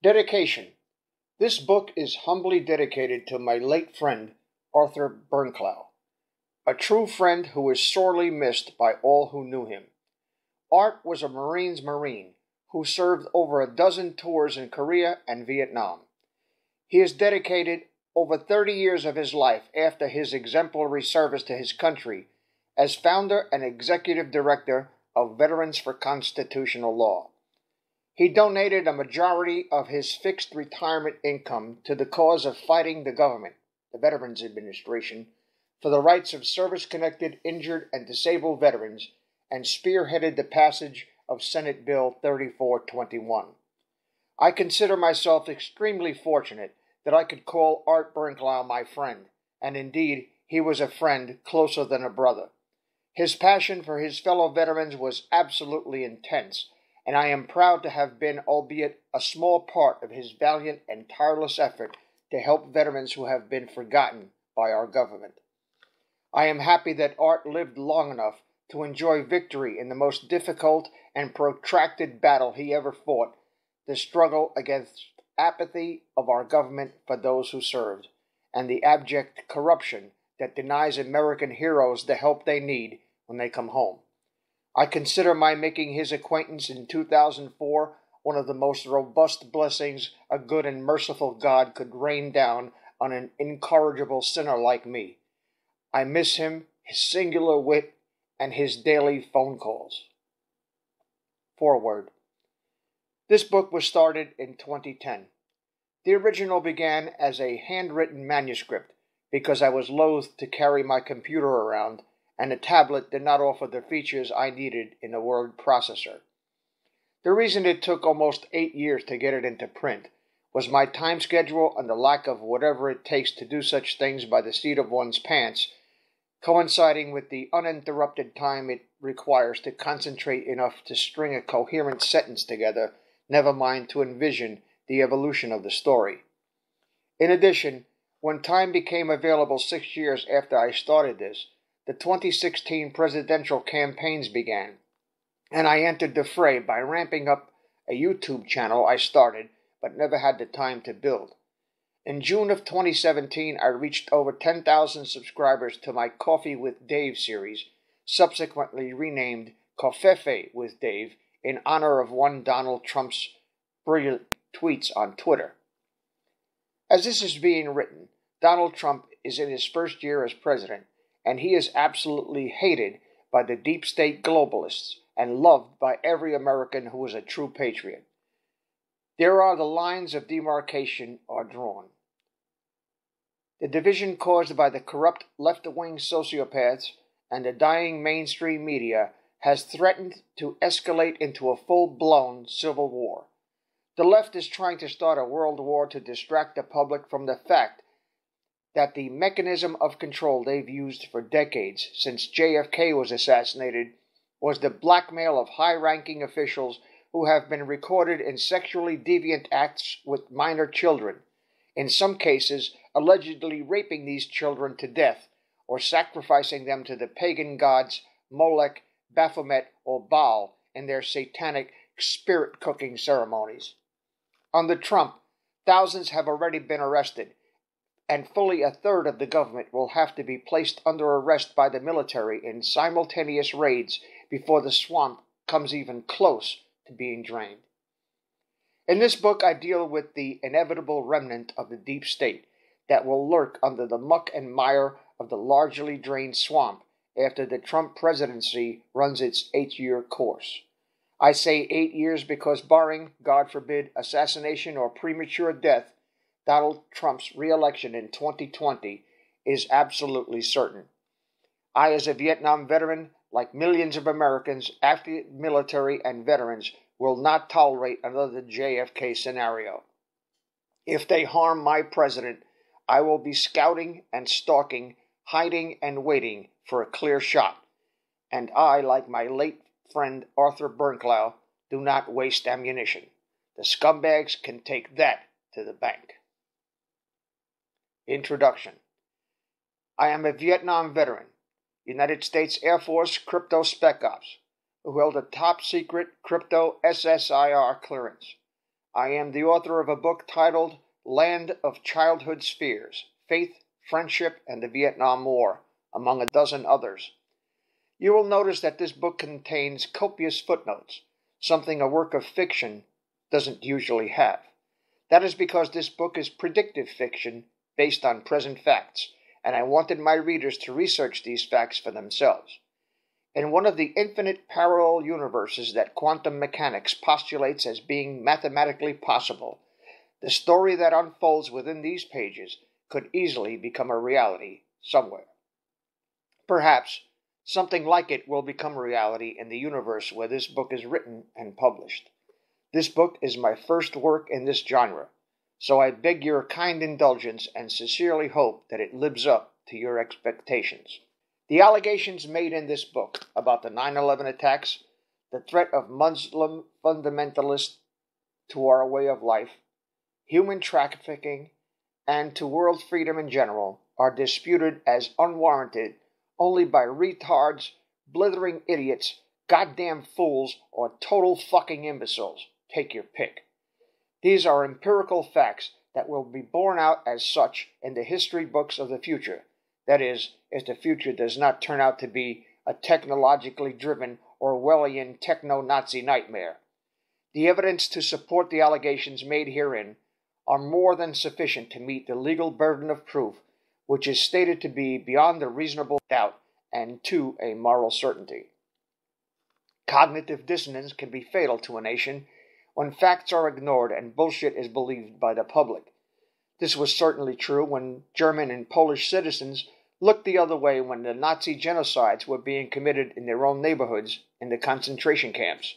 Dedication. This book is humbly dedicated to my late friend, Arthur Bernklau, a true friend who is sorely missed by all who knew him. Art was a Marine's Marine who served over a dozen tours in Korea and Vietnam. He has dedicated over 30 years of his life after his exemplary service to his country as founder and executive director of Veterans for Constitutional Law. He donated a majority of his fixed retirement income to the cause of fighting the government, the Veterans Administration, for the rights of service-connected, injured, and disabled veterans, and spearheaded the passage of Senate Bill 3421. I consider myself extremely fortunate that I could call Art Bernklau my friend, and indeed, he was a friend closer than a brother. His passion for his fellow veterans was absolutely intense, and I am proud to have been, albeit a small part of his valiant and tireless effort to help veterans who have been forgotten by our government. I am happy that Art lived long enough to enjoy victory in the most difficult and protracted battle he ever fought, the struggle against apathy of our government for those who served, and the abject corruption that denies American heroes the help they need when they come home. I consider my making his acquaintance in 2004 one of the most robust blessings a good and merciful God could rain down on an incorrigible sinner like me. I miss him, his singular wit, and his daily phone calls. Foreword. This book was started in 2010. The original began as a handwritten manuscript because I was loath to carry my computer around, and a tablet did not offer the features I needed in a word processor. The reason it took almost 8 years to get it into print was my time schedule and the lack of whatever it takes to do such things by the seat of one's pants, coinciding with the uninterrupted time it requires to concentrate enough to string a coherent sentence together, never mind to envision the evolution of the story. In addition, when time became available 6 years after I started this, the 2016 presidential campaigns began, and I entered the fray by ramping up a YouTube channel I started but never had the time to build. In June of 2017, I reached over 10,000 subscribers to my Coffee with Dave series, subsequently renamed Covfefe with Dave in honor of one Donald Trump's brilliant tweets on Twitter. As this is being written, Donald Trump is in his first year as president, and he is absolutely hated by the deep state globalists and loved by every American who is a true patriot. There are the lines of demarcation are drawn. The division caused by the corrupt left-wing sociopaths and the dying mainstream media has threatened to escalate into a full-blown civil war. The left is trying to start a world war to distract the public from the fact that the mechanism of control they've used for decades since JFK was assassinated was the blackmail of high-ranking officials who have been recorded in sexually deviant acts with minor children, in some cases allegedly raping these children to death or sacrificing them to the pagan gods Molech, Baphomet, or Baal in their satanic spirit-cooking ceremonies. Under Trump, thousands have already been arrested, and fully a third of the government will have to be placed under arrest by the military in simultaneous raids before the swamp comes even close to being drained. In this book, I deal with the inevitable remnant of the deep state that will lurk under the muck and mire of the largely drained swamp after the Trump presidency runs its 8-year course. I say 8 years because barring, God forbid, assassination or premature death, Donald Trump's re-election in 2020 is absolutely certain. I, as a Vietnam veteran, like millions of Americans, active military and veterans, will not tolerate another JFK scenario. If they harm my president, I will be scouting and stalking, hiding and waiting for a clear shot. And I, like my late friend Arthur Bernklau, do not waste ammunition. The scumbags can take that to the bank. Introduction. I am a Vietnam veteran, United States Air Force Crypto Spec Ops, who held a top-secret crypto SSIR clearance. I am the author of a book titled Land of Childhood Spheres: Faith, Friendship, and the Vietnam War, among a dozen others. You will notice that this book contains copious footnotes, something a work of fiction doesn't usually have. That is because this book is predictive fiction based on present facts, and I wanted my readers to research these facts for themselves. In one of the infinite parallel universes that quantum mechanics postulates as being mathematically possible, the story that unfolds within these pages could easily become a reality somewhere. Perhaps something like it will become a reality in the universe where this book is written and published. This book is my first work in this genre, so I beg your kind indulgence and sincerely hope that it lives up to your expectations. The allegations made in this book about the 9/11 attacks, the threat of Muslim fundamentalists to our way of life, human trafficking, and to world freedom in general are disputed as unwarranted only by retards, blithering idiots, goddamn fools, or total fucking imbeciles. Take your pick. These are empirical facts that will be borne out as such in the history books of the future. That is, if the future does not turn out to be a technologically driven Orwellian techno-Nazi nightmare. The evidence to support the allegations made herein are more than sufficient to meet the legal burden of proof, which is stated to be beyond a reasonable doubt and to a moral certainty. Cognitive dissonance can be fatal to a nation when facts are ignored and bullshit is believed by the public. This was certainly true when German and Polish citizens looked the other way when the Nazi genocides were being committed in their own neighborhoods in the concentration camps.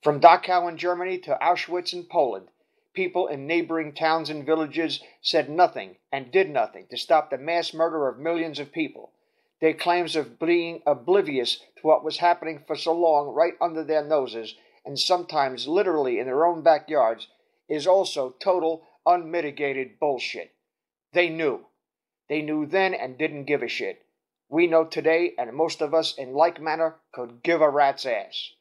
From Dachau in Germany to Auschwitz in Poland, people in neighboring towns and villages said nothing and did nothing to stop the mass murder of millions of people. Their claims of being oblivious to what was happening for so long right under their noses, and sometimes literally in their own backyards, is also total, unmitigated bullshit. They knew. They knew then and didn't give a shit. We know today, and most of us in like manner could give a rat's ass.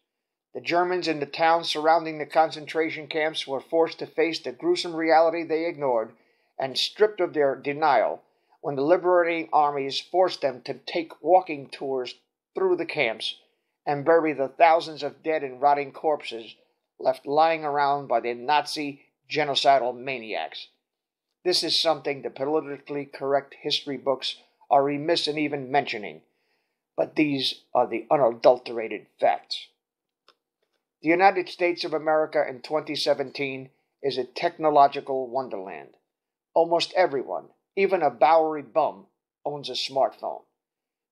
The Germans in the towns surrounding the concentration camps were forced to face the gruesome reality they ignored and stripped of their denial when the liberating armies forced them to take walking tours through the camps and bury the thousands of dead and rotting corpses left lying around by the Nazi genocidal maniacs. This is something the politically correct history books are remiss in even mentioning, but these are the unadulterated facts. The United States of America in 2017 is a technological wonderland. Almost everyone, even a Bowery bum, owns a smartphone.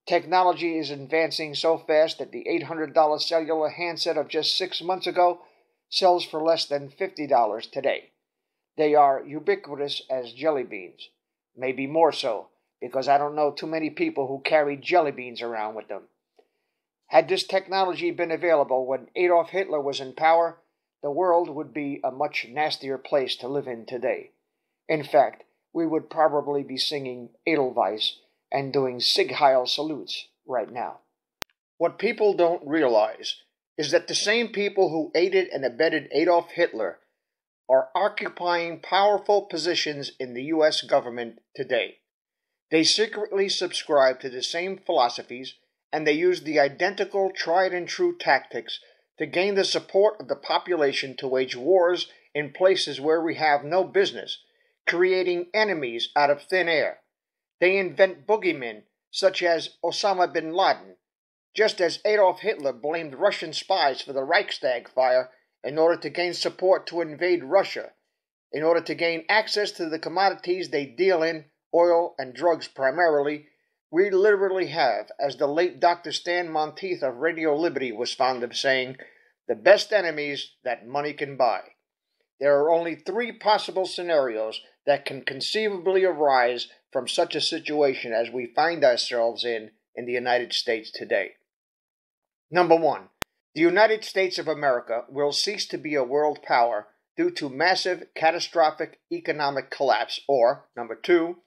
Technology is advancing so fast that the $800 cellular handset of just 6 months ago sells for less than $50 today. They are ubiquitous as jelly beans, maybe more so, because I don't know too many people who carry jelly beans around with them. Had this technology been available when Adolf Hitler was in power, the world would be a much nastier place to live in today. In fact, we would probably be singing Edelweiss and doing Sieg Heil salutes right now. What people don't realize is that the same people who aided and abetted Adolf Hitler are occupying powerful positions in the U.S. government today. They secretly subscribe to the same philosophies, and they use the identical tried-and-true tactics to gain the support of the population to wage wars in places where we have no business, creating enemies out of thin air. They invent boogeymen, such as Osama bin Laden, just as Adolf Hitler blamed Russian spies for the Reichstag fire in order to gain support to invade Russia, in order to gain access to the commodities they deal in, oil and drugs primarily. We literally have, as the late Dr. Stan Monteith of Radio Liberty was fond of saying, the best enemies that money can buy. There are only 3 possible scenarios that can conceivably arise from such a situation as we find ourselves in the United States today. Number 1. The United States of America will cease to be a world power due to massive, catastrophic economic collapse, or, number 2,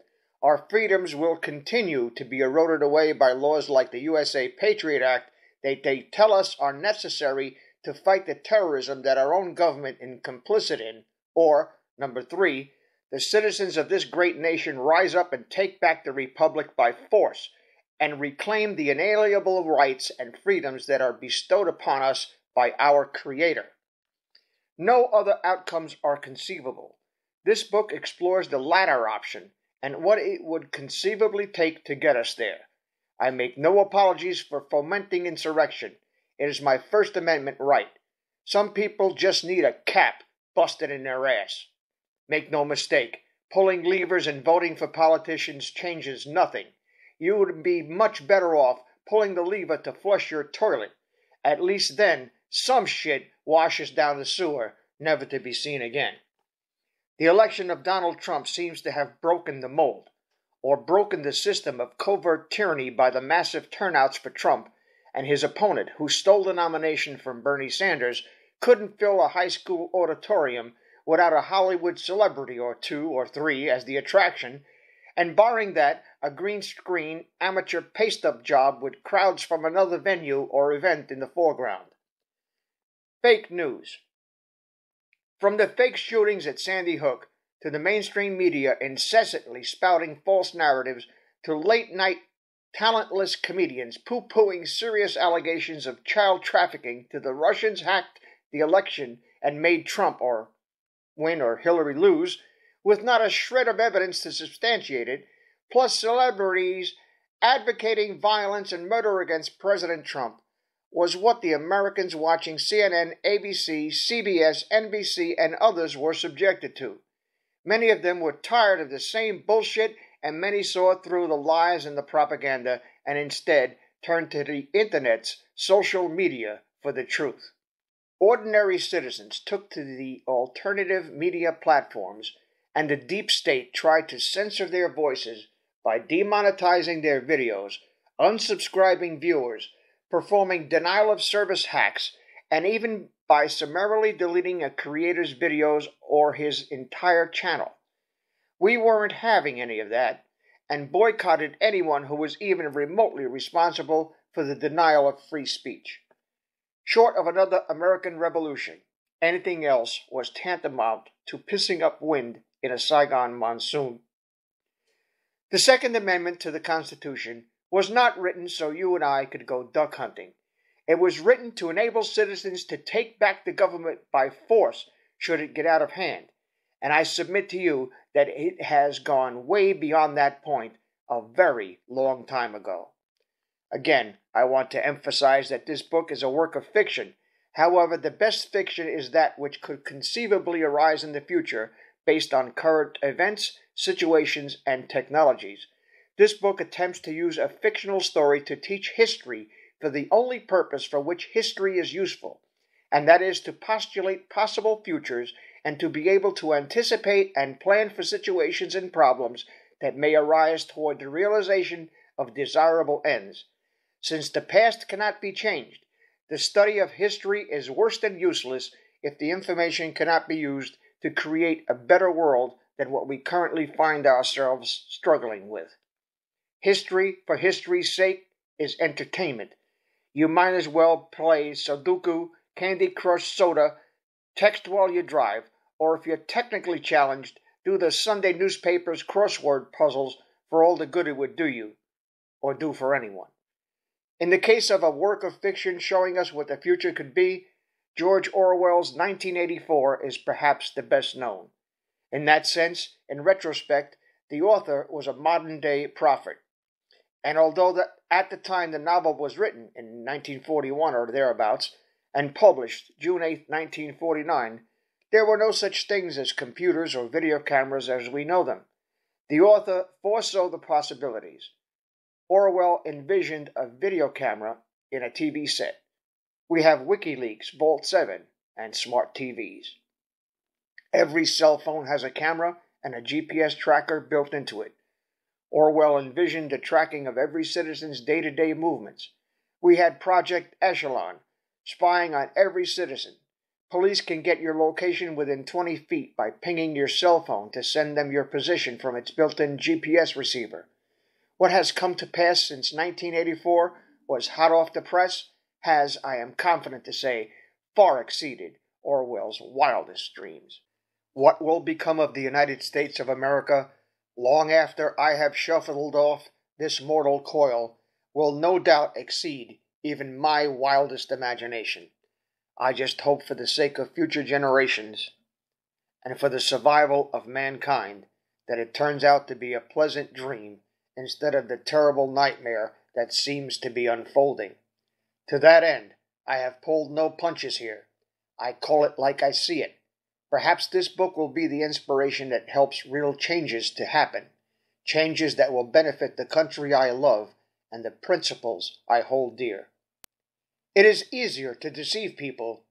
our freedoms will continue to be eroded away by laws like the USA Patriot Act that they tell us are necessary to fight the terrorism that our own government is complicit in, Or, number 3, the citizens of this great nation rise up and take back the republic by force and reclaim the inalienable rights and freedoms that are bestowed upon us by our Creator. No other outcomes are conceivable. This book explores the latter option and what it would conceivably take to get us there. I make no apologies for fomenting insurrection. It is my First Amendment right. Some people just need a cap busted in their ass. Make no mistake, pulling levers and voting for politicians changes nothing. You would be much better off pulling the lever to flush your toilet. At least then, some shit washes down the sewer, never to be seen again. The election of Donald Trump seems to have broken the mold, or broken the system of covert tyranny by the massive turnouts for Trump, and his opponent, who stole the nomination from Bernie Sanders, couldn't fill a high school auditorium without a Hollywood celebrity or 2 or 3 as the attraction, and barring that, a green screen amateur paste-up job with crowds from another venue or event in the foreground. Fake news. From the fake shootings at Sandy Hook to the mainstream media incessantly spouting false narratives to late-night talentless comedians poo-pooing serious allegations of child trafficking to the Russians hacked the election and made Trump or win or Hillary lose with not a shred of evidence to substantiate it, plus celebrities advocating violence and murder against President Trump, was what the Americans watching CNN, ABC, CBS, NBC, and others were subjected to. Many of them were tired of the same bullshit, and many saw through the lies and the propaganda and instead turned to the internet's social media for the truth. Ordinary citizens took to the alternative media platforms, and the deep state tried to censor their voices by demonetizing their videos, unsubscribing viewers, performing denial-of-service hacks, and even by summarily deleting a creator's videos or his entire channel. We weren't having any of that, and boycotted anyone who was even remotely responsible for the denial of free speech. Short of another American Revolution, anything else was tantamount to pissing up wind in a Saigon monsoon. The Second Amendment to the Constitution was not written so you and I could go duck hunting. It was written to enable citizens to take back the government by force should it get out of hand, and I submit to you that it has gone way beyond that point a very long time ago. Again, I want to emphasize that this book is a work of fiction. However, the best fiction is that which could conceivably arise in the future based on current events, situations, and technologies. This book attempts to use a fictional story to teach history for the only purpose for which history is useful, and that is to postulate possible futures and to be able to anticipate and plan for situations and problems that may arise toward the realization of desirable ends. Since the past cannot be changed, the study of history is worse than useless if the information cannot be used to create a better world than what we currently find ourselves struggling with. History, for history's sake, is entertainment. You might as well play Sudoku, Candy Crush Soda, text while you drive, or if you're technically challenged, do the Sunday newspaper's crossword puzzles for all the good it would do you, or do for anyone. In the case of a work of fiction showing us what the future could be, George Orwell's 1984 is perhaps the best known. In that sense, in retrospect, the author was a modern-day prophet. And although at the time the novel was written, in 1941 or thereabouts, and published June 8, 1949, there were no such things as computers or video cameras as we know them. The author foresaw the possibilities. Orwell envisioned a video camera in a TV set. We have WikiLeaks, Vault 7, and smart TVs. Every cell phone has a camera and a GPS tracker built into it. Orwell envisioned the tracking of every citizen's day-to-day movements. We had Project Echelon, spying on every citizen. Police can get your location within 20 feet by pinging your cell phone to send them your position from its built-in GPS receiver. What has come to pass since 1984 was hot off the press, has, I am confident to say, far exceeded Orwell's wildest dreams. What will become of the United States of America long after I have shuffled off this mortal coil will no doubt exceed even my wildest imagination. I just hope for the sake of future generations and for the survival of mankind that it turns out to be a pleasant dream instead of the terrible nightmare that seems to be unfolding. To that end, I have pulled no punches here. I call it like I see it. Perhaps this book will be the inspiration that helps real changes to happen, changes that will benefit the country I love and the principles I hold dear. It is easier to deceive people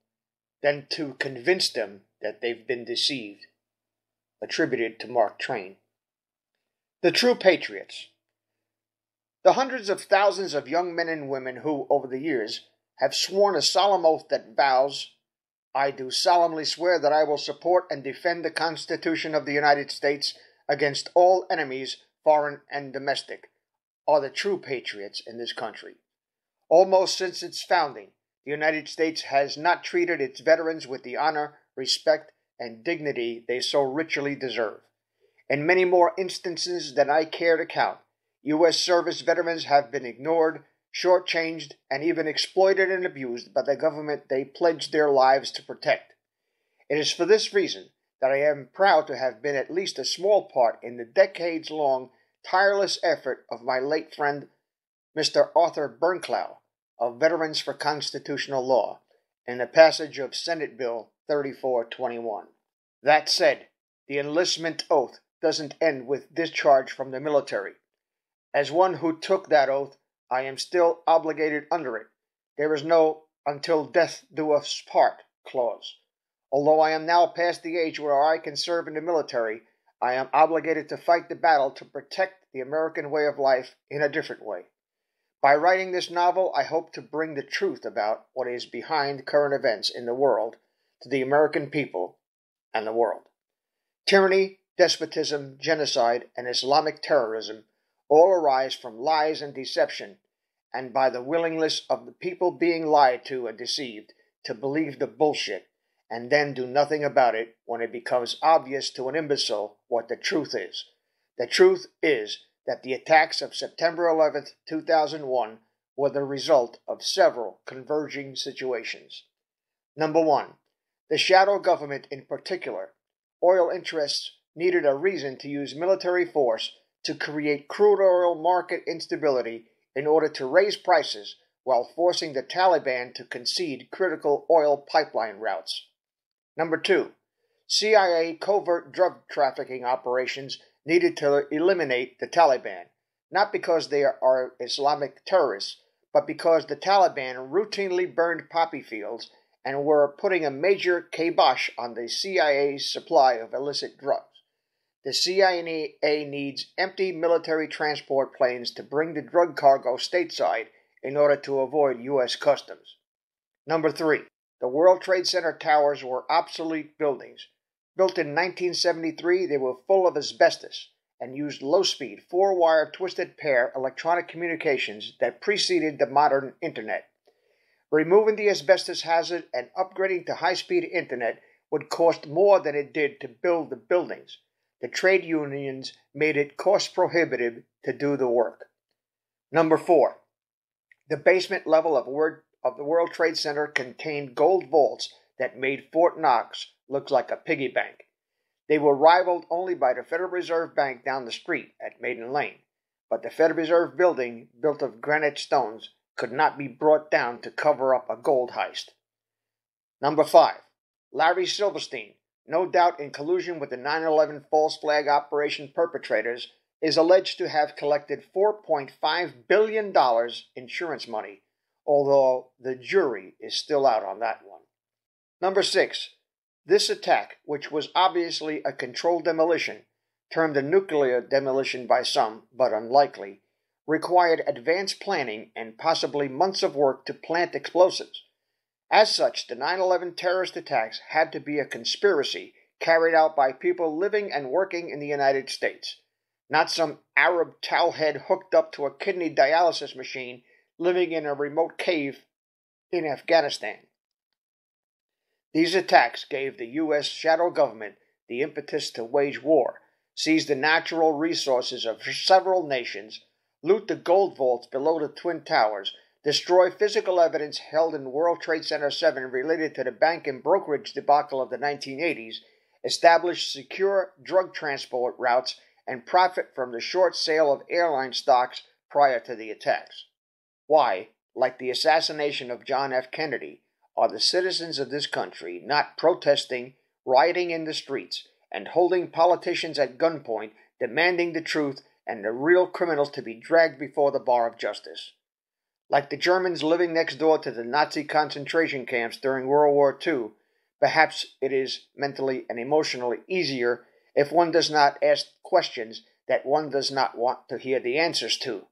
than to convince them that they've been deceived. Attributed to Mark Twain. The True Patriots. The hundreds of thousands of young men and women who, over the years, have sworn a solemn oath that vows, "I do solemnly swear that I will support and defend the Constitution of the United States against all enemies, foreign and domestic," are the true patriots in this country. Almost since its founding, the United States has not treated its veterans with the honor, respect, and dignity they so richly deserve. In many more instances than I care to count, U.S. service veterans have been ignored, shortchanged, and even exploited and abused by the government they pledged their lives to protect. It is for this reason that I am proud to have been at least a small part in the decades-long, tireless effort of my late friend, Mr. Arthur Bernclau, of Veterans for Constitutional Law, in the passage of Senate Bill 3421. That said, the enlistment oath doesn't end with discharge from the military. As one who took that oath, I am still obligated under it. There is no "until death do us part" clause. Although I am now past the age where I can serve in the military, I am obligated to fight the battle to protect the American way of life in a different way. By writing this novel, I hope to bring the truth about what is behind current events in the world to the American people and the world. Tyranny, despotism, genocide, and Islamic terrorism all arise from lies and deception, and by the willingness of the people being lied to and deceived to believe the bullshit, and then do nothing about it when it becomes obvious to an imbecile what the truth is. The truth is that the attacks of September 11th, 2001 were the result of several converging situations. Number one, the shadow government in particular, oil interests, needed a reason to use military force to create crude oil market instability in order to raise prices while forcing the Taliban to concede critical oil pipeline routes. Number two, CIA covert drug trafficking operations needed to eliminate the Taliban, not because they are Islamic terrorists, but because the Taliban routinely burned poppy fields and were putting a major kibosh on the CIA's supply of illicit drugs. The CIA needs empty military transport planes to bring the drug cargo stateside in order to avoid U.S. customs. Number three, the World Trade Center towers were obsolete buildings. Built in 1973, they were full of asbestos and used low-speed, four-wire twisted pair electronic communications that preceded the modern Internet. Removing the asbestos hazard and upgrading to high-speed Internet would cost more than it did to build the buildings. The trade unions made it cost-prohibitive to do the work. Number four, the basement level of the World Trade Center contained gold vaults that made Fort Knox look like a piggy bank. They were rivaled only by the Federal Reserve Bank down the street at Maiden Lane, but the Federal Reserve building, built of granite stones, could not be brought down to cover up a gold heist. Number five, Larry Silverstein, no doubt in collusion with the 9/11 false flag operation perpetrators, is alleged to have collected $4.5 billion insurance money, although the jury is still out on that one. Number six, this attack, which was obviously a controlled demolition, termed a nuclear demolition by some, but unlikely, required advanced planning and possibly months of work to plant explosives. As such, the 9/11 terrorist attacks had to be a conspiracy carried out by people living and working in the United States, not some Arab towelhead hooked up to a kidney dialysis machine living in a remote cave in Afghanistan. These attacks gave the U.S. shadow government the impetus to wage war, seize the natural resources of several nations, loot the gold vaults below the Twin Towers, destroy physical evidence held in World Trade Center 7 related to the bank and brokerage debacle of the 1980s, establish secure drug transport routes, and profit from the short sale of airline stocks prior to the attacks. Why, like the assassination of John F. Kennedy, are the citizens of this country not protesting, rioting in the streets, and holding politicians at gunpoint, demanding the truth and the real criminals to be dragged before the bar of justice? Like the Germans living next door to the Nazi concentration camps during World War II, perhaps it is mentally and emotionally easier if one does not ask questions that one does not want to hear the answers to.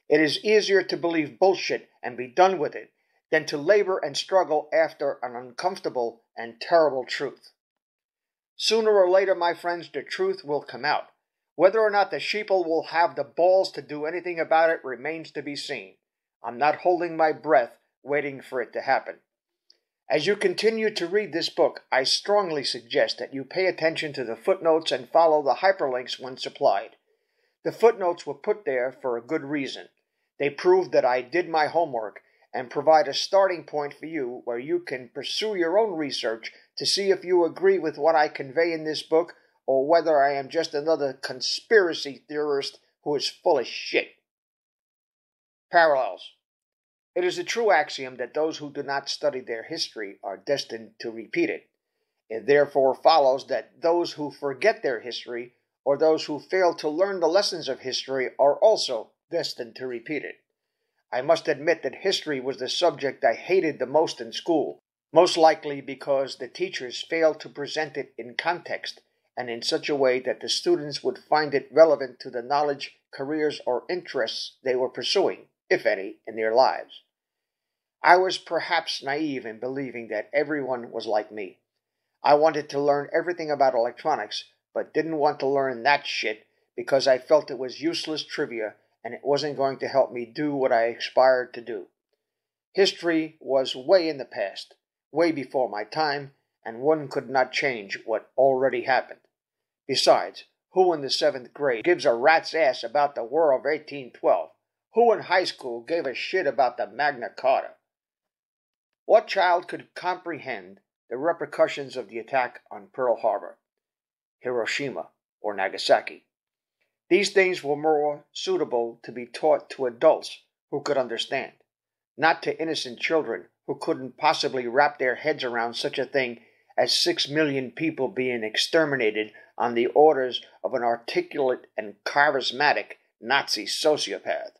It is easier to believe bullshit and be done with it than to labor and struggle after an uncomfortable and terrible truth. Sooner or later, my friends, the truth will come out. Whether or not the sheeple will have the balls to do anything about it remains to be seen. I'm not holding my breath waiting for it to happen. As you continue to read this book, I strongly suggest that you pay attention to the footnotes and follow the hyperlinks when supplied. The footnotes were put there for a good reason. They prove that I did my homework and provide a starting point for you where you can pursue your own research to see if you agree with what I convey in this book or whether I am just another conspiracy theorist who is full of shit. Parallels. It is a true axiom that those who do not study their history are destined to repeat it. It therefore follows that those who forget their history or those who fail to learn the lessons of history are also destined to repeat it. I must admit that history was the subject I hated the most in school, most likely because the teachers failed to present it in context and in such a way that the students would find it relevant to the knowledge, careers, or interests they were pursuing, if any, in their lives. I was perhaps naive in believing that everyone was like me. I wanted to learn everything about electronics, but didn't want to learn that shit because I felt it was useless trivia and it wasn't going to help me do what I aspired to do. History was way in the past, way before my time, and one could not change what already happened. Besides, who in the 7th grade gives a rat's ass about the War of 1812? Who in high school gave a shit about the Magna Carta? What child could comprehend the repercussions of the attack on Pearl Harbor, Hiroshima, or Nagasaki? These things were more suitable to be taught to adults who could understand, not to innocent children who couldn't possibly wrap their heads around such a thing as 6 million people being exterminated on the orders of an articulate and charismatic Nazi sociopath.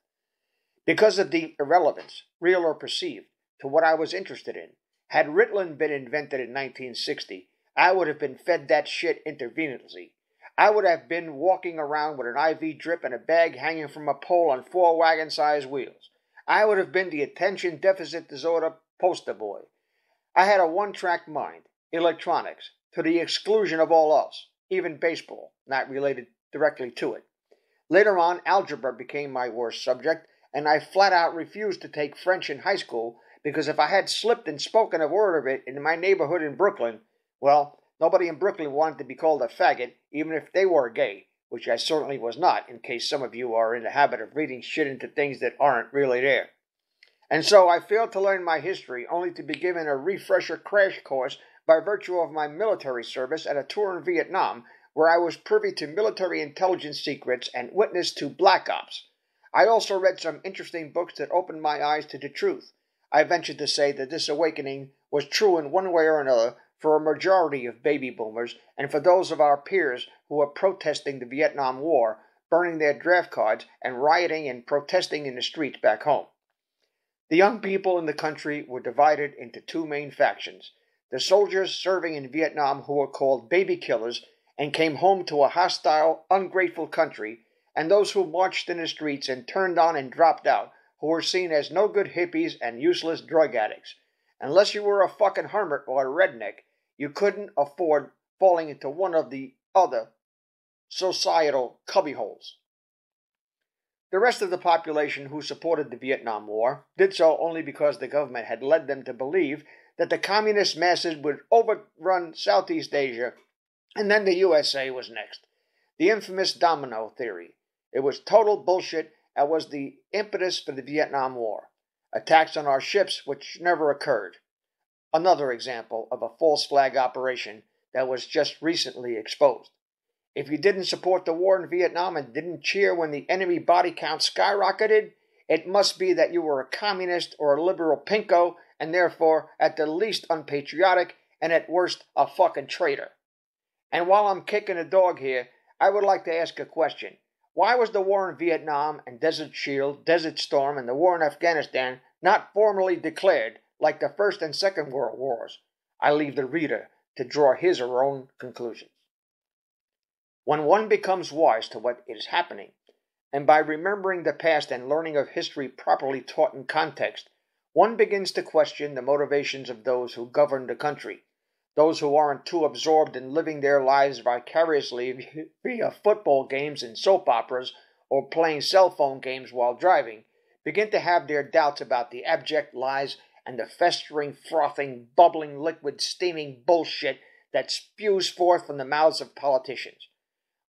Because of the irrelevance, real or perceived, to what I was interested in, had Ritalin been invented in 1960, I would have been fed that shit intravenously. I would have been walking around with an IV drip and a bag hanging from a pole on 4 wagon-sized wheels. I would have been the attention deficit disorder poster boy. I had a one-track mind, electronics, to the exclusion of all else, even baseball, not related directly to it. Later on, algebra became my worst subject, and I flat out refused to take French in high school because if I had slipped and spoken a word of it in my neighborhood in Brooklyn, well, nobody in Brooklyn wanted to be called a faggot, even if they were gay, which I certainly was not, in case some of you are in the habit of reading shit into things that aren't really there. And so I failed to learn my history, only to be given a refresher crash course by virtue of my military service at a tour in Vietnam, where I was privy to military intelligence secrets and witness to black ops. I also read some interesting books that opened my eyes to the truth. I venture to say that this awakening was true in one way or another for a majority of baby boomers and for those of our peers who were protesting the Vietnam War, burning their draft cards, and rioting and protesting in the streets back home. The young people in the country were divided into 2 main factions: the soldiers serving in Vietnam who were called baby killers and came home to a hostile, ungrateful country, and those who marched in the streets and turned on and dropped out, who were seen as no good hippies and useless drug addicts. Unless you were a fucking hermit or a redneck, you couldn't afford falling into one of the other societal cubbyholes. The rest of the population who supported the Vietnam War did so only because the government had led them to believe that the communist masses would overrun Southeast Asia And then the USA was next. The infamous domino theory. It was total bullshit and was the impetus for the Vietnam War. Attacks on our ships which never occurred. Another example of a false flag operation that was just recently exposed. If you didn't support the war in Vietnam and didn't cheer when the enemy body count skyrocketed, it must be that you were a communist or a liberal pinko and therefore at the least unpatriotic and at worst a fucking traitor. And while I'm kicking a dog here, I would like to ask a question. Why was the war in Vietnam and Desert Shield, Desert Storm, and the war in Afghanistan not formally declared like the First and Second World Wars? I leave the reader to draw his or her own conclusions. When one becomes wise to what is happening, and by remembering the past and learning of history properly taught in context, one begins to question the motivations of those who govern the country, those who aren't too absorbed in living their lives vicariously via football games and soap operas or playing cell phone games while driving, begin to have their doubts about the abject lies and the festering, frothing, bubbling, liquid, steaming bullshit that spews forth from the mouths of politicians.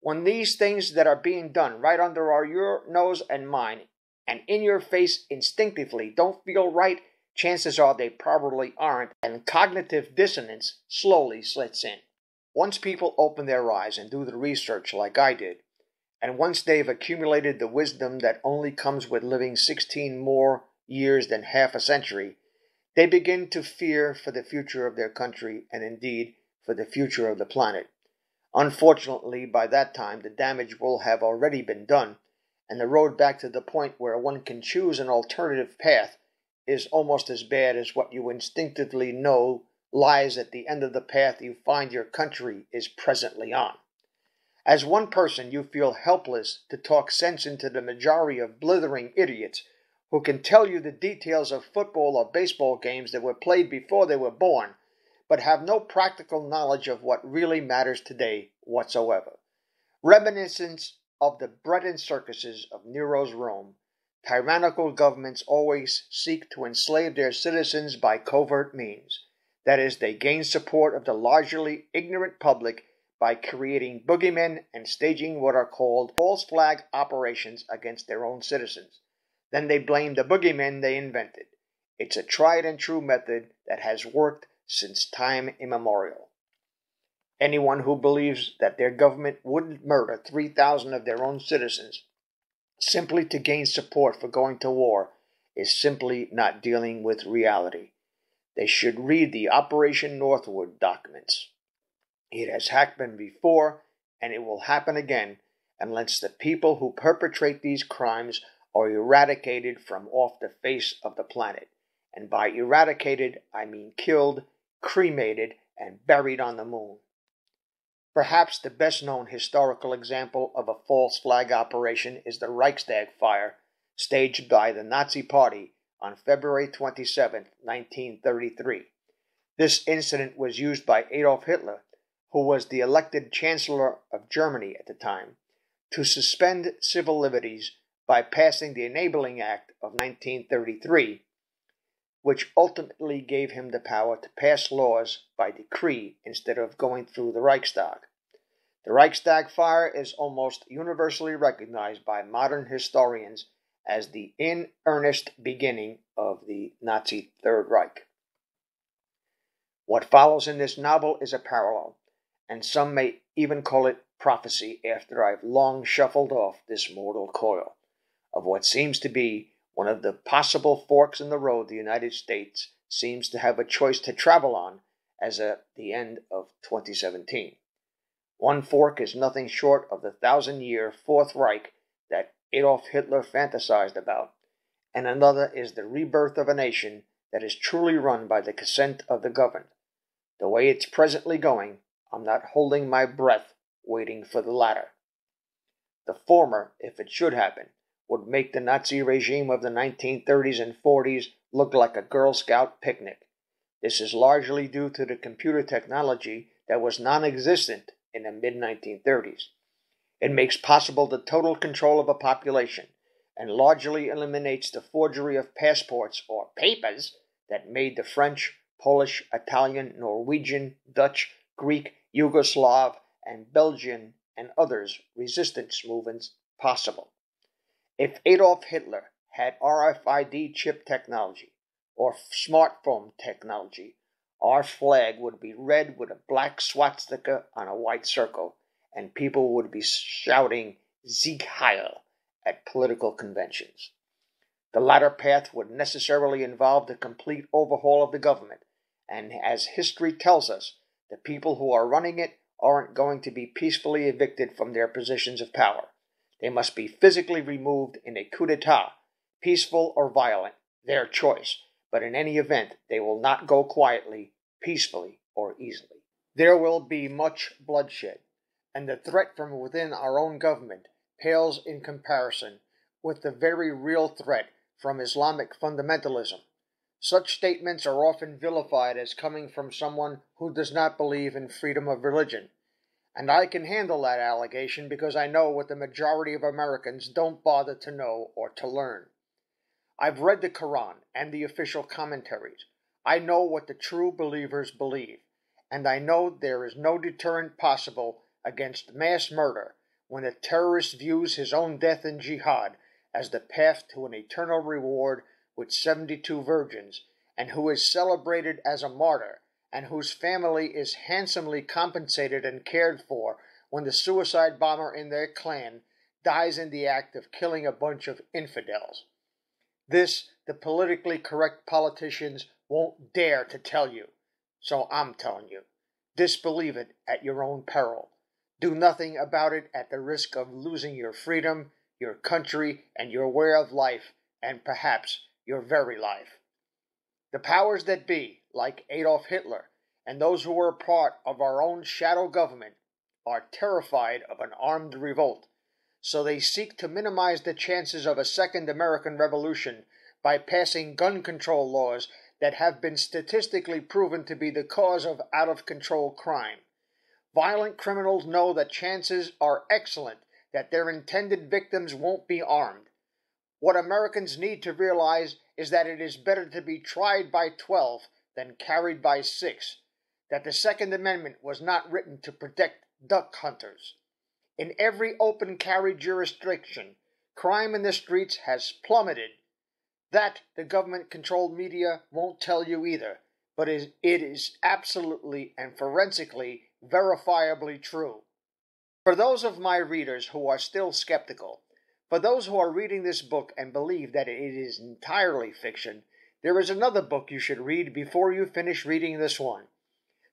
When these things that are being done right under your nose and mine and in your face instinctively don't feel right, chances are they probably aren't, and cognitive dissonance slowly sets in. Once people open their eyes and do the research like I did, and once they've accumulated the wisdom that only comes with living 16 more years than half a century, they begin to fear for the future of their country and indeed for the future of the planet. Unfortunately, by that time, the damage will have already been done, and the road back to the point where one can choose an alternative path is almost as bad as what you instinctively know lies at the end of the path you find your country is presently on. As one person, you feel helpless to talk sense into the majority of blithering idiots who can tell you the details of football or baseball games that were played before they were born, but have no practical knowledge of what really matters today whatsoever. Reminiscence of the bread and circuses of Nero's Rome, tyrannical governments always seek to enslave their citizens by covert means. That is, they gain support of the largely ignorant public by creating boogeymen and staging what are called false flag operations against their own citizens. Then they blame the boogeymen they invented. It's a tried and true method that has worked since time immemorial. Anyone who believes that their government wouldn't murder 3,000 of their own citizens simply to gain support for going to war is simply not dealing with reality. They should read the Operation Northwood documents. It has happened before, and it will happen again unless the people who perpetrate these crimes are eradicated from off the face of the planet. And by eradicated, I mean killed, cremated, and buried on the moon. Perhaps the best-known historical example of a false flag operation is the Reichstag fire, staged by the Nazi Party on February 27, 1933. This incident was used by Adolf Hitler, who was the elected Chancellor of Germany at the time, to suspend civil liberties by passing the Enabling Act of 1933, which ultimately gave him the power to pass laws by decree instead of going through the Reichstag. The Reichstag fire is almost universally recognized by modern historians as the in earnest beginning of the Nazi Third Reich. What follows in this novel is a parallel, and some may even call it prophecy after I've long shuffled off this mortal coil, of what seems to be one of the possible forks in the road the United States seems to have a choice to travel on as at the end of 2017. One fork is nothing short of the 1,000-year Fourth Reich that Adolf Hitler fantasized about, and another is the rebirth of a nation that is truly run by the consent of the governed. The way it's presently going, I'm not holding my breath waiting for the latter. The former, if it should happen, would make the Nazi regime of the 1930s and 40s look like a Girl Scout picnic. This is largely due to the computer technology that was non-existent in the mid-1930s. It makes possible the total control of a population and largely eliminates the forgery of passports or papers that made the French, Polish, Italian, Norwegian, Dutch, Greek, Yugoslav, and Belgian and others resistance movements possible. If Adolf Hitler had RFID chip technology or smartphone technology, our flag would be red with a black swastika on a white circle, and people would be shouting Sieg Heil at political conventions. The latter path would necessarily involve the complete overhaul of the government, and as history tells us, the people who are running it aren't going to be peacefully evicted from their positions of power. They must be physically removed in a coup d'etat, peaceful or violent, their choice, but in any event, they will not go quietly, peacefully, or easily. There will be much bloodshed, and the threat from within our own government pales in comparison with the very real threat from Islamic fundamentalism. Such statements are often vilified as coming from someone who does not believe in freedom of religion, and I can handle that allegation because I know what the majority of Americans don't bother to know or to learn. I've read the Quran and the official commentaries. I know what the true believers believe, and I know there is no deterrent possible against mass murder when a terrorist views his own death in jihad as the path to an eternal reward with 72 virgins, and who is celebrated as a martyr, and whose family is handsomely compensated and cared for when the suicide bomber in their clan dies in the act of killing a bunch of infidels. This, the politically correct politicians won't dare to tell you, so I'm telling you. Disbelieve it at your own peril. Do nothing about it at the risk of losing your freedom, your country, and your way of life, and perhaps your very life. The powers that be, like Adolf Hitler, and those who were a part of our own shadow government, are terrified of an armed revolt, so they seek to minimize the chances of a second American Revolution by passing gun control laws that have been statistically proven to be the cause of out-of-control crime. Violent criminals know that chances are excellent that their intended victims won't be armed. What Americans need to realize is that it is better to be tried by 12 than carried by 6, that the Second Amendment was not written to protect duck hunters. In every open carry jurisdiction, crime in the streets has plummeted. That the government-controlled media won't tell you either, but it is absolutely and forensically verifiably true. For those of my readers who are still skeptical, for those who are reading this book and believe that it is entirely fiction, there is another book you should read before you finish reading this one.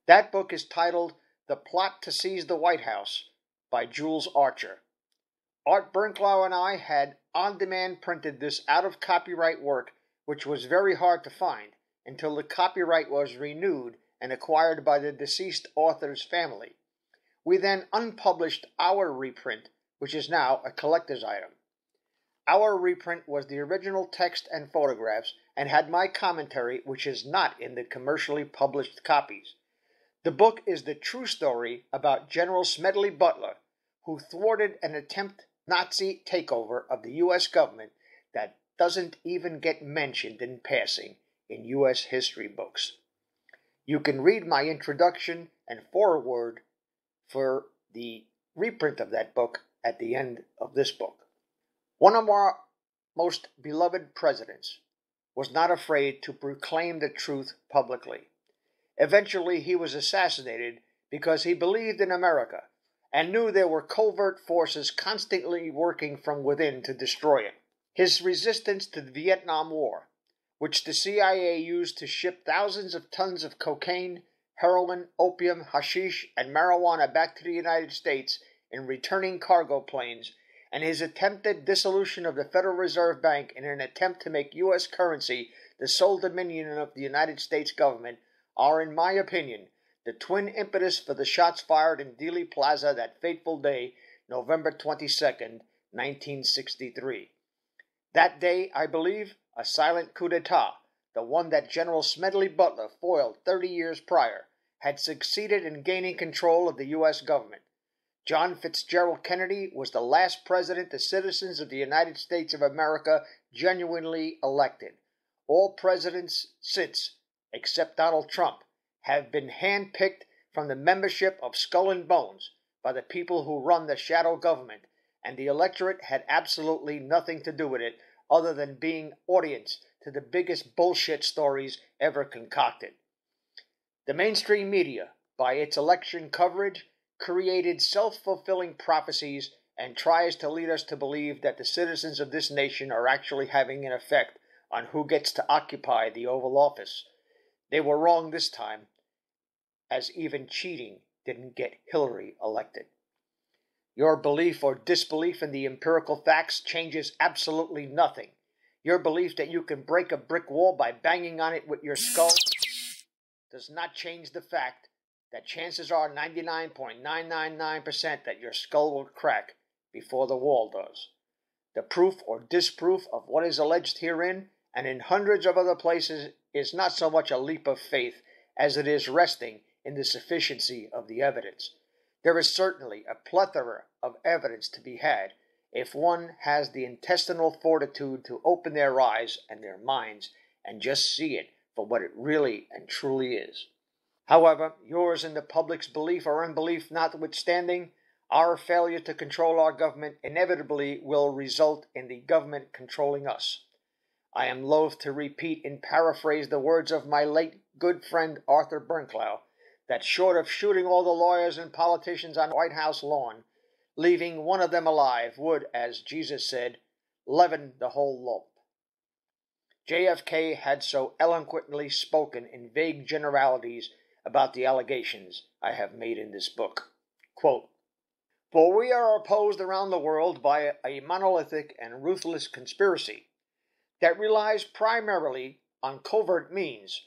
That book is titled The Plot to Seize the White House by Jules Archer. Art Bernklau and I had on-demand printed this out-of-copyright work, which was very hard to find, until the copyright was renewed and acquired by the deceased author's family. We then unpublished our reprint, which is now a collector's item. Our reprint was the original text and photographs and had my commentary, which is not in the commercially published copies. The book is the true story about General Smedley Butler, who thwarted an attempted Nazi takeover of the U.S. government that doesn't even get mentioned in passing in U.S. history books. You can read my introduction and foreword for the reprint of that book at the end of this book. One of our most beloved presidents was not afraid to proclaim the truth publicly. Eventually, he was assassinated because he believed in America and knew there were covert forces constantly working from within to destroy it. His resistance to the Vietnam War, which the CIA used to ship thousands of tons of cocaine, heroin, opium, hashish, and marijuana back to the United States in returning cargo planes, and his attempted dissolution of the Federal Reserve Bank in an attempt to make U.S. currency the sole dominion of the United States government, are, in my opinion, the twin impetus for the shots fired in Dealey Plaza that fateful day, November 22nd, 1963. That day, I believe, a silent coup d'etat, the one that General Smedley Butler foiled 30 years prior, had succeeded in gaining control of the U.S. government. John Fitzgerald Kennedy was the last president the citizens of the United States of America genuinely elected. All presidents since, except Donald Trump, have been hand-picked from the membership of Skull and Bones, by the people who run the shadow government, and the electorate had absolutely nothing to do with it other than being audience to the biggest bullshit stories ever concocted. The mainstream media, by its election coverage, created self-fulfilling prophecies and tries to lead us to believe that the citizens of this nation are actually having an effect on who gets to occupy the Oval Office. They were wrong this time, as even cheating didn't get Hillary elected. Your belief or disbelief in the empirical facts changes absolutely nothing. Your belief that you can break a brick wall by banging on it with your skull does not change the fact that chances are 99.999% that your skull will crack before the wall does. The proof or disproof of what is alleged herein and in hundreds of other places is not so much a leap of faith as it is resting in the sufficiency of the evidence. There is certainly a plethora of evidence to be had if one has the intestinal fortitude to open their eyes and their minds and just see it for what it really and truly is. However, yours and the public's belief or unbelief notwithstanding, our failure to control our government inevitably will result in the government controlling us. I am loath to repeat and paraphrase the words of my late good friend Arthur Bernklau, that short of shooting all the lawyers and politicians on the White House lawn, leaving one of them alive would, as Jesus said, leaven the whole lump. JFK had so eloquently spoken in vague generalities about the allegations I have made in this book. Quote, "For we are opposed around the world by a monolithic and ruthless conspiracy that relies primarily on covert means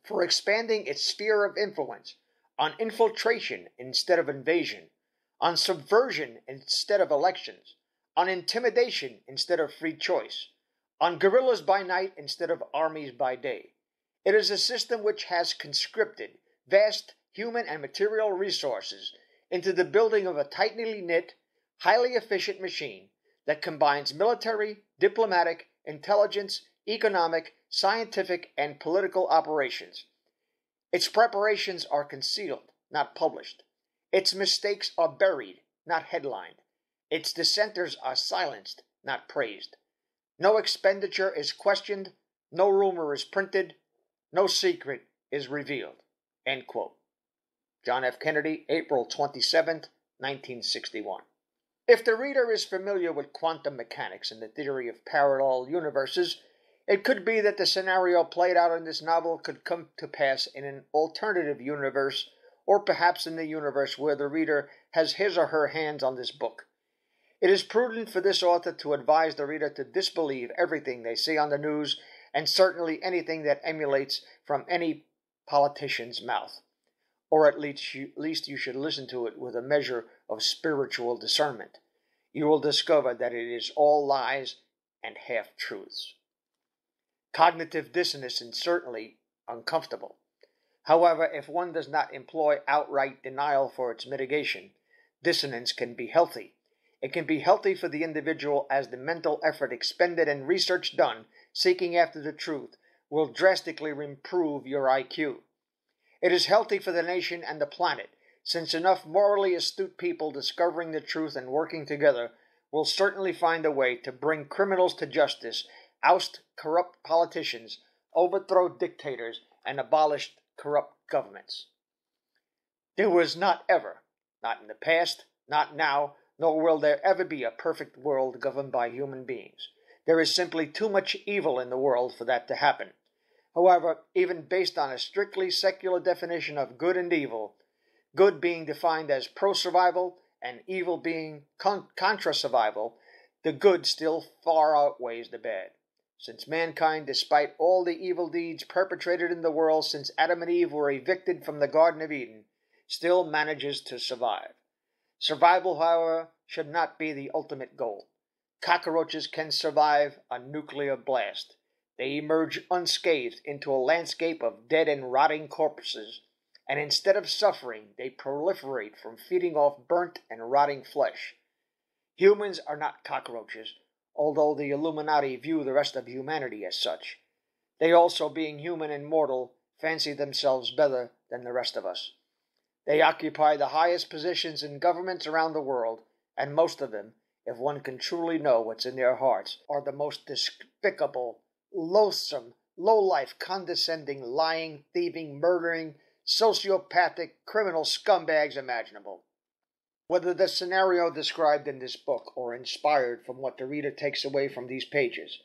for expanding its sphere of influence, on infiltration instead of invasion, on subversion instead of elections, on intimidation instead of free choice, on guerrillas by night instead of armies by day. It is a system which has conscripted vast human and material resources into the building of a tightly knit, highly efficient machine that combines military, diplomatic, intelligence, economic, scientific, and political operations. Its preparations are concealed, not published. Its mistakes are buried, not headlined. Its dissenters are silenced, not praised. No expenditure is questioned, no rumor is printed, no secret is revealed." End quote. John F. Kennedy, April 27, 1961. If the reader is familiar with quantum mechanics and the theory of parallel universes, it could be that the scenario played out in this novel could come to pass in an alternative universe, or perhaps in the universe where the reader has his or her hands on this book. It is prudent for this author to advise the reader to disbelieve everything they see on the news, and certainly anything that emulates from any politician's mouth. Or at least you should listen to it with a measure of spiritual discernment. You will discover that it is all lies and half-truths. Cognitive dissonance is certainly uncomfortable. However, if one does not employ outright denial for its mitigation, dissonance can be healthy. It can be healthy for the individual as the mental effort expended and research done seeking after the truth will drastically improve your IQ. It is healthy for the nation and the planet, since enough morally astute people discovering the truth and working together will certainly find a way to bring criminals to justice, oust corrupt politicians, overthrow dictators, and abolish corrupt governments. There was not ever, not in the past, not now, nor will there ever be a perfect world governed by human beings. There is simply too much evil in the world for that to happen. However, even based on a strictly secular definition of good and evil, good being defined as pro-survival and evil being contra-survival, the good still far outweighs the bad. Since mankind, despite all the evil deeds perpetrated in the world since Adam and Eve were evicted from the Garden of Eden, still manages to survive. Survival, however, should not be the ultimate goal. Cockroaches can survive a nuclear blast. They emerge unscathed into a landscape of dead and rotting corpses, and instead of suffering, they proliferate from feeding off burnt and rotting flesh. Humans are not cockroaches, although the Illuminati view the rest of humanity as such. They also, being human and mortal, fancy themselves better than the rest of us. They occupy the highest positions in governments around the world, and most of them, if one can truly know what's in their hearts, are the most despicable, loathsome, low-life, condescending, lying, thieving, murdering, sociopathic, criminal scumbags imaginable. Whether the scenario described in this book or inspired from what the reader takes away from these pages,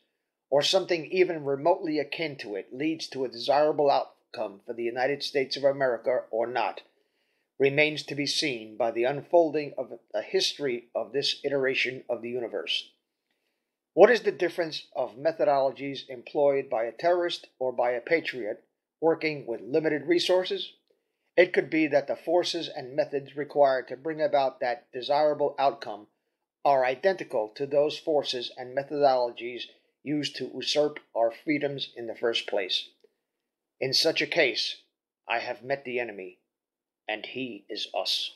or something even remotely akin to it leads to a desirable outcome for the United States of America or not, remains to be seen by the unfolding of a history of this iteration of the universe. What is the difference of methodologies employed by a terrorist or by a patriot working with limited resources? It could be that the forces and methods required to bring about that desirable outcome are identical to those forces and methodologies used to usurp our freedoms in the first place. In such a case, I have met the enemy, and he is us.